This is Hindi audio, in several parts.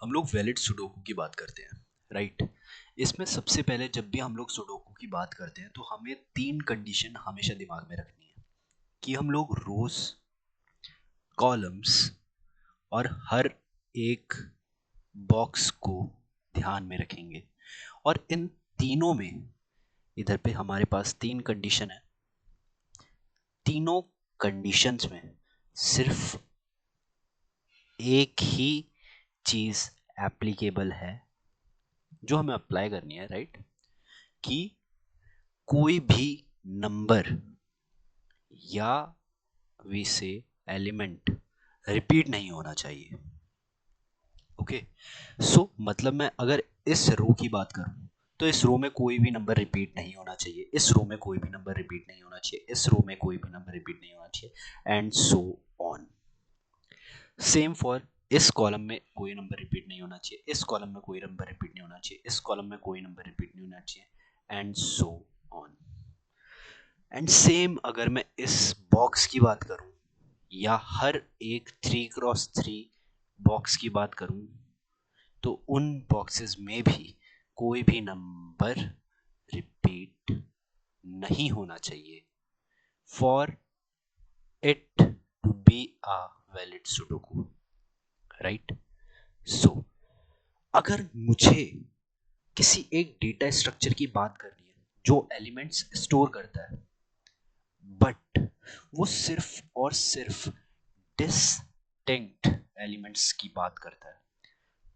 हम लोग वैलिड सुडोकू की बात करते हैं, राइट। इसमें सबसे पहले जब भी हम लोग सुडोकू की बात करते हैं तो हमें 3 कंडीशन हमेशा दिमाग में रखनी है कि हम लोग रोज, कॉलम्स और हर एक बॉक्स को ध्यान में रखेंगे। और इन तीनों में इधर पे हमारे पास 3 कंडीशन है। तीनों कंडीशंस में सिर्फ एक ही चीज एप्लीकेबल है जो हमें अप्लाई करनी है, राइट। कि कोई भी नंबर या वी से एलिमेंट रिपीट नहीं होना चाहिए। ओके, सो मतलब मैं अगर इस रो की बात करूं तो इस रो में कोई भी नंबर रिपीट नहीं होना चाहिए, इस रो में कोई भी नंबर रिपीट नहीं होना चाहिए, इस रो में कोई भी नंबर रिपीट नहीं होना चाहिए, and so on. Same for इस कॉलम में कोई नंबर रिपीट नहीं होना चाहिए, इस कॉलम में कोई नंबर रिपीट नहीं होना चाहिए, इस कॉलम में कोई नंबर रिपीट नहीं होना चाहिए, and so on. And same अगर मैं इस बॉक्स की बात करूं या हर एक 3x3 बॉक्स की बात करूं तो उन बॉक्सेस में भी कोई भी नंबर रिपीट नहीं होना चाहिए for it to be a valid sudoku, right. So अगर मुझे किसी एक डेटा स्ट्रक्चर की बात करनी है जो एलिमेंट्स स्टोर करता है बट वो सिर्फ और सिर्फ डिस्टिंक्ट एलिमेंट्स की बात करता है,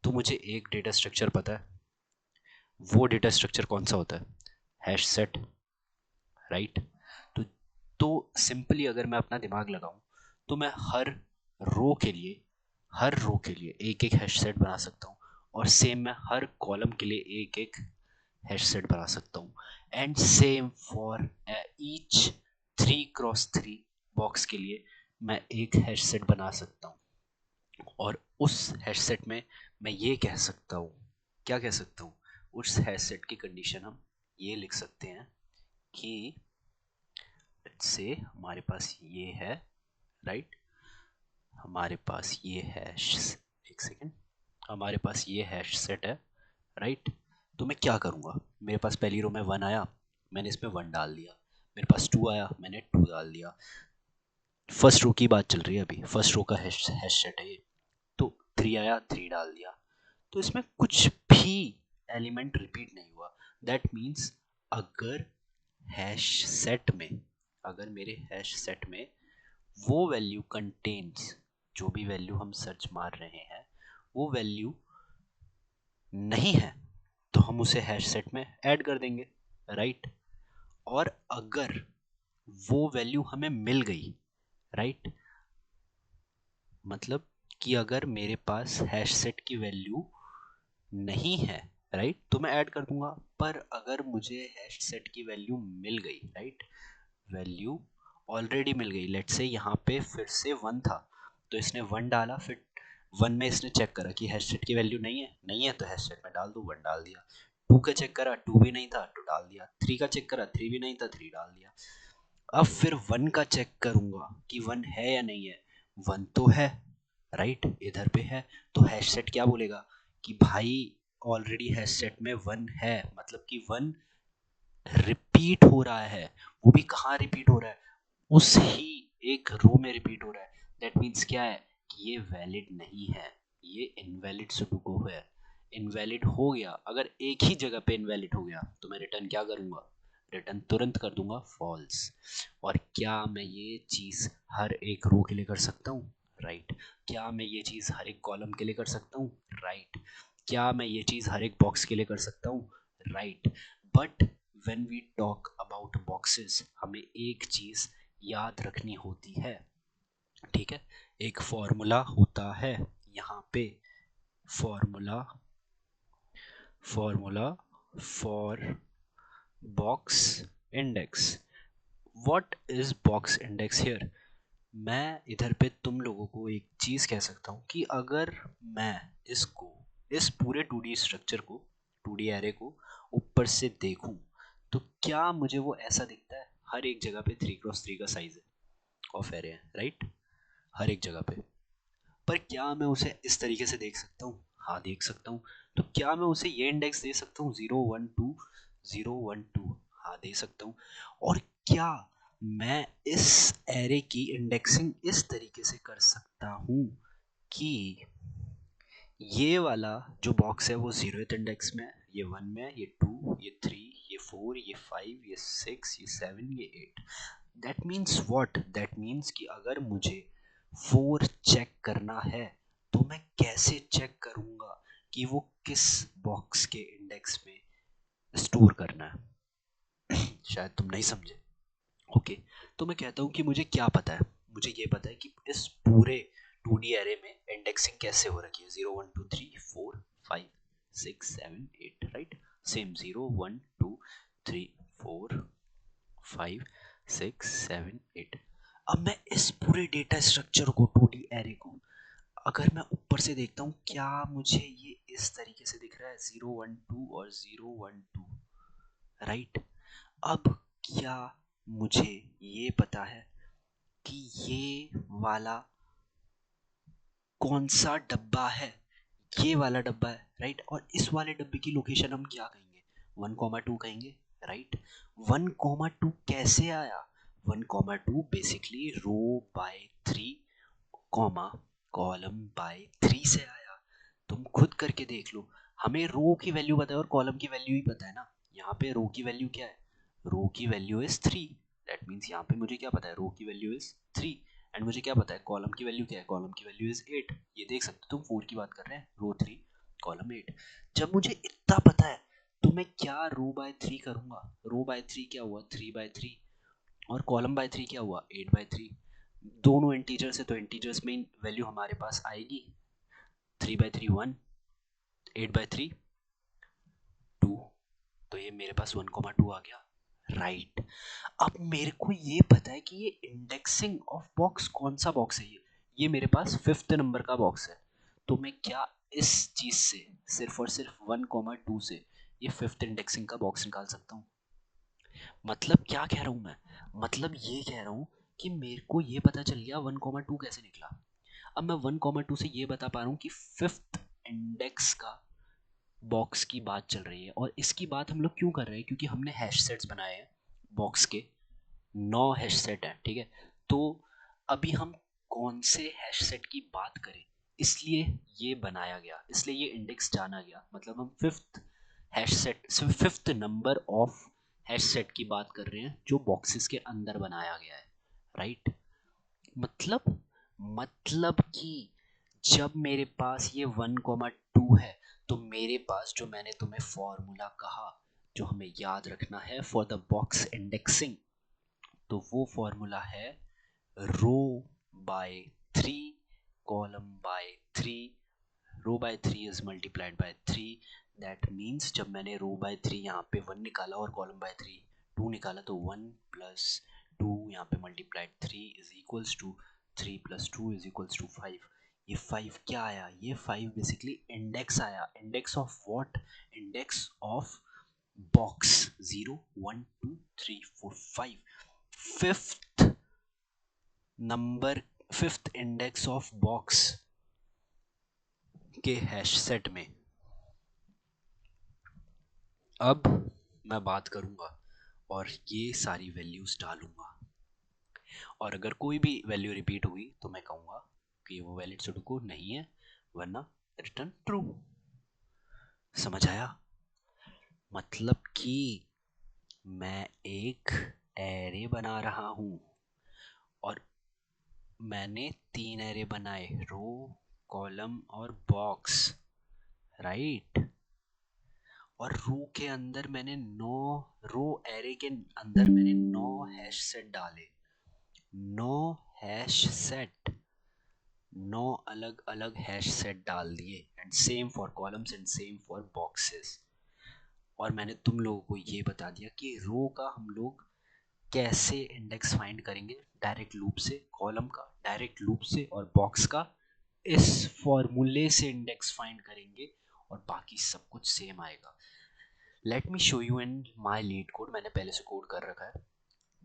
तो मुझे एक डेटा स्ट्रक्चर पता है। वो डेटा स्ट्रक्चर कौन सा होता है? Hash set, right. तो सिंपली अगर मैं अपना दिमाग लगाऊं तो मैं हर रो के लिए एक एक हैश सेट बना सकता हूं, और सेम मैं हर कॉलम के लिए एक एक हैश सेट बना सकता हूं, and same for each 3x3 box के लिए मैं एक हैश सेट बना सकता हूं। और उस हैश सेट में मैं ये कह सकता हूं, क्या कह सकता हूं? उस हैश सेट की कंडीशन हम ये लिख सकते हैं कि से हमारे पास ये है, राइट। हमारे पास ये हैश, एक सेकेंड, हमारे पास ये हैश सेट है, राइट। तो मैं क्या करूँगा? मेरे पास पहली रो में 1 आया, मैंने इसमें 1 डाल दिया। मेरे पास 2 आया, मैंने 2 डाल दिया। फर्स्ट रो की बात चल रही है अभी, फर्स्ट रो का हैश सेट है ये। तो 3 आया, 3 डाल दिया। तो इसमें कुछ भी एलिमेंट रिपीट नहीं हुआ। दैट मीन्स अगर हैश सेट में, अगर मेरे हैश सेट में वो वैल्यू कंटेन्स, जो भी वैल्यू हम सर्च मार रहे हैं वो वैल्यू नहीं है, तो हम उसे हैश सेट में ऐड कर देंगे, राइट। और अगर वो वैल्यू हमें मिल गई, राइट, मतलब कि अगर मेरे पास हैश सेट की वैल्यू नहीं है, राइट, तो मैं ऐड कर दूंगा। पर अगर मुझे हैश सेट की वैल्यू मिल गई, राइट, वैल्यू ऑलरेडी मिल गई, लेट्स से यहाँ पे फिर से 1 था तो इसने 1 डाला, फिर 1 में इसने चेक करा कि हैश सेट की वैल्यू नहीं है तो हैश सेट में डाल दो, 1 डाल दिया। 2 का चेक करा, 2 भी नहीं था, 2 डाल दिया। 3 का चेक करा, 3 भी नहीं था, 3 डाल दिया। अब फिर 1 का चेक करूंगा कि 1 है या नहीं है। 1 तो है, राइट, इधर पे है। तो हैश सेट क्या बोलेगा कि भाई ऑलरेडी हैश सेट में 1 है, मतलब कि 1 रिपीट हो रहा है। वो भी कहाँ रिपीट हो रहा है? उस ही एक रो में रिपीट हो रहा है। दैट मीन्स क्या है कि ये वैलिड नहीं है, ये इनवैलिड सुडोकू है। इनवैलिड हो गया, अगर एक ही जगह पे इनवैलिड हो गया तो मैं रिटर्न क्या करूंगा? रिटर्न तुरंत कर दूंगा फॉल्स। और क्या मैं ये चीज़ हर एक रो के लिए कर सकता हूँ? राइट। क्या मैं ये चीज़ हर एक कॉलम के लिए कर सकता हूँ? राइट। क्या मैं ये चीज़ हर एक बॉक्स के लिए कर सकता हूँ? Right. But when we talk about boxes, हमें एक चीज़ याद रखनी होती है, ठीक है। एक फॉर्मूला होता है यहाँ पे, formula formula for box index. What is box index here? मैं इधर पे तुम लोगों को एक चीज़ कह सकता हूँ कि अगर मैं इसको, इस पूरे 2D स्ट्रक्चर को, 2D एरे को ऊपर से देखूं तो क्या मुझे वो ऐसा दिखता है? हर एक जगह पे 3x3 का साइज है ऑफ एरे है, राइट, हर एक जगह पे। पर क्या मैं उसे इस तरीके से देख सकता हूँ? हाँ देख सकता हूँ। तो क्या मैं उसे ये इंडेक्स दे सकता हूँ 012 012? हाँ दे सकता हूँ। और क्या मैं इस एरे की इंडेक्सिंग इस तरीके से कर सकता हूँ कि ये वाला जो बॉक्स है वो 0th इंडेक्स में है, ये 1 में है, ये 2, ये 3, ये 4, ये 5, ये 6, ये 7, ये 8। That means what? That means कि अगर मुझे 4 चेक करना है तो मैं कैसे चेक करूंगा कि वो किस बॉक्स के इंडेक्स में स्टोर करना है? शायद तुम नहीं समझे। ओके, तो मैं कहता हूँ कि मुझे क्या पता है, मुझे ये पता है कि इस पूरे 2D एरे में इंडेक्सिंग कैसे हो रखी है, 0 1 2 3 4 5 6 7 8, राइट? सेम 0 1 2 3 4 5 6 7 8। अब मैं इस पूरे डेटा स्ट्रक्चर को 2D एरे को अगर मैं ऊपर से देखता हूँ, क्या मुझे ये इस तरीके से दिख रहा है 0 1 2 और 0 1 2, राइट? अब क्या मुझे ये पता है कि ये वाला कौन सा डब्बा है? ये वाला डब्बा है, राइट? और इस वाले डब्बे की लोकेशन हम क्या कहेंगे? 1, 2 कहेंगे, राइट? 1, 2 कैसे आया? 1, 2 basically row by 3 comma column by 3 से आया। तुम खुद करके देख लो। हमें रो की वैल्यू पता है और कॉलम की वैल्यू ही पता है ना। यहाँ पे रो की वैल्यू क्या है? रो की वैल्यू इज 3। दैट मीन्स यहाँ पे मुझे क्या पता है? रो की वैल्यू इज 3। एंड मुझे क्या पता है? कॉलम की वैल्यू क्या है? कॉलम की वैल्यू इज 8। ये देख सकते हो, तुम 4 की बात कर रहे हैं, रो 3 कॉलम 8। जब मुझे इतना पता है तो मैं क्या रो बाय 3 करूंगा? रो बाय 3 क्या हुआ? 3/3। और कॉलम बाय 3 क्या हुआ? 8/3। दोनों इंटीजर्स है तो इंटीजर्स में वैल्यू हमारे पास आएगी। 3/3 1, 8/3 2। तो ये मेरे पास 1, 2 आ गया, राइट? अब मेरे को ये पता है कि ये इंडेक्सिंग ऑफ बॉक्स कौन सा बॉक्स है। ये मेरे पास 5th नंबर का बॉक्स है। तो मैं क्या इस चीज से सिर्फ और सिर्फ 1, 2 से ये 5th इंडेक्सिंग का बॉक्स निकाल सकता हूँ? मतलब क्या कह रहा हूँ मैं? मतलब ये कह रहा हूँ कि मेरे को ये पता चल गया 1, 2 कैसे निकला। अब मैं 1, 2 से ये बता पा रहा हूँ कि 5th इंडेक्स का बॉक्स की बात चल रही है। और इसकी बात हम लोग क्यों कर रहे हैं? क्योंकि हमने हैश सेट्स बनाए हैं बॉक्स के, 9 हैश सेट है, ठीक है? तो अभी हम कौन से हैश सेट की बात करें, इसलिए ये बनाया गया, इसलिए ये इंडेक्स जाना गया। मतलब हम 5th hash set, 5th number of hash set की बात कर रहे हैं जो बॉक्सेस के अंदर बनाया गया है, राइट? मतलब कि जब मेरे पास ये 1, 2 है तो मेरे पास जो मैंने तुम्हें फॉर्मूला कहा जो हमें याद रखना है फॉर द बॉक्स इंडेक्सिंग, तो वो फॉर्मूला है row by 3 column by 3। Row by 3 is multiplied by 3। That means जब मैंने रो बाय 3 यहाँ पे 1 निकाला और कॉलम बाय 3 2 निकाला तो 1 प्लस 2 यहाँ पे multiplied 3 is equals to 3 plus 2 is equals to 5। ये 5 क्या आया? ये 5 बेसिकली इंडेक्स आया। Index of what? Index of box 0 1 2 3 4 5। Fifth number, 5th index of box के हैश सेट में। अब मैं बात करूंगा और ये सारी वैल्यूज डालूंगा और अगर कोई भी वैल्यू रिपीट हुई तो मैं कहूंगा कि वो वैलिड सुडोकू नहीं है, वरना रिटर्न ट्रू। समझ आया? मतलब कि मैं एक एरे बना रहा हूं और मैंने 3 एरे बनाए, रो कॉलम और बॉक्स, राइट? और रो के अंदर मैंने 9, रो एरे के अंदर मैंने 9 हैश सेट डाले। 9 हैश सेट, 9 अलग अलग हैश सेट डाल दिए। And same for columns and same for boxes. और मैंने तुम लोगों को ये बता दिया कि रो का हम लोग कैसे इंडेक्स फाइंड करेंगे, डायरेक्ट लूप से, कॉलम का डायरेक्ट लूप से, और बॉक्स का इस फॉर्मूले से इंडेक्स फाइंड करेंगे। और बाकी सब कुछ सेम आएगा। Let me show you in my leet code. मैंने पहले से कोड कर रखा है,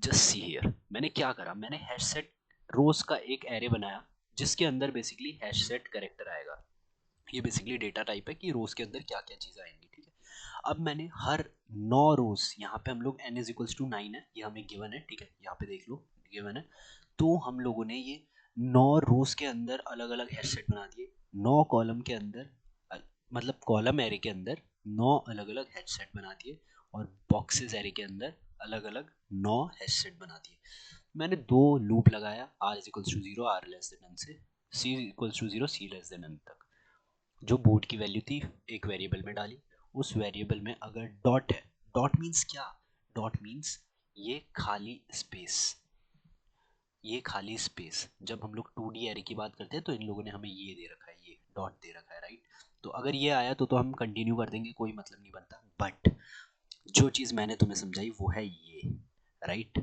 जस्ट सी हियर। मैंने क्या करा? मैंने हैश सेट रोज का एक एरे बनाया जिसके अंदर बेसिकली हैश सेट कैरेक्टर आएगा। ये बेसिकली डेटा टाइप है कि रोज के अंदर क्या क्या चीज़ आएंगी, ठीक है। अब मैंने हर 9 रोज, यहाँ पे हम लोग n इज इक्वल्स टू 9 है, ये हमें गिवन है, ठीक है, यहाँ पे देख लो गिवन है। तो हम लोगों ने ये 9 रोज के अंदर अलग अलग हेड सेट बना दिए, 9 कॉलम के अंदर मतलब कॉलम एरे के अंदर 9 अलग अलग हेड सेट बना दिए, और बॉक्सेस एरे के अंदर अलग अलग 9 हेड सेट बना दिए। मैंने दो लूप लगाया, r is equals to 0 r less than n से c equals to 0 c less than n तक। जो बोर्ड की वैल्यू थी एक वेरिएबल में डाली, उस वेरिएबल में अगर डॉट है, डॉट मीन्स क्या, डॉट मीन्स ये खाली स्पेस, ये खाली स्पेस। जब हम लोग 2D एरे की बात करते हैं तो इन लोगों ने हमें ये दे रखा है, ये डॉट दे रखा है, राइट। तो अगर ये आया तो हम कंटिन्यू कर देंगे, कोई मतलब नहीं बनता। बट जो चीज़ मैंने तुम्हें समझाई वो है ये, राइट,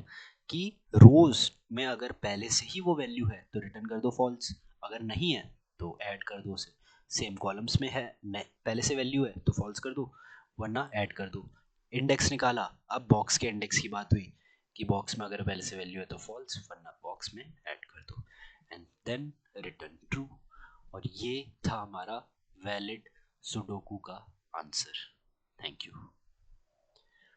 कि रोज में अगर पहले से ही वो वैल्यू है तो रिटर्न कर दो फॉल्स, अगर नहीं है तो ऐड कर दो उसे। सेम कॉलम्स में है, पहले से वैल्यू है तो फॉल्स कर दो, वरना ऐड कर दो। इंडेक्स निकाला, अब बॉक्स के इंडेक्स की बात हुई कि बॉक्स में अगर पहले से वैल्यू है तो फॉल्स, वरना बॉक्स में ऐड कर दो, एंड देन रिटर्न ट्रू। और ये था हमारा वैलिड सुडोकू का आंसर। Thank you.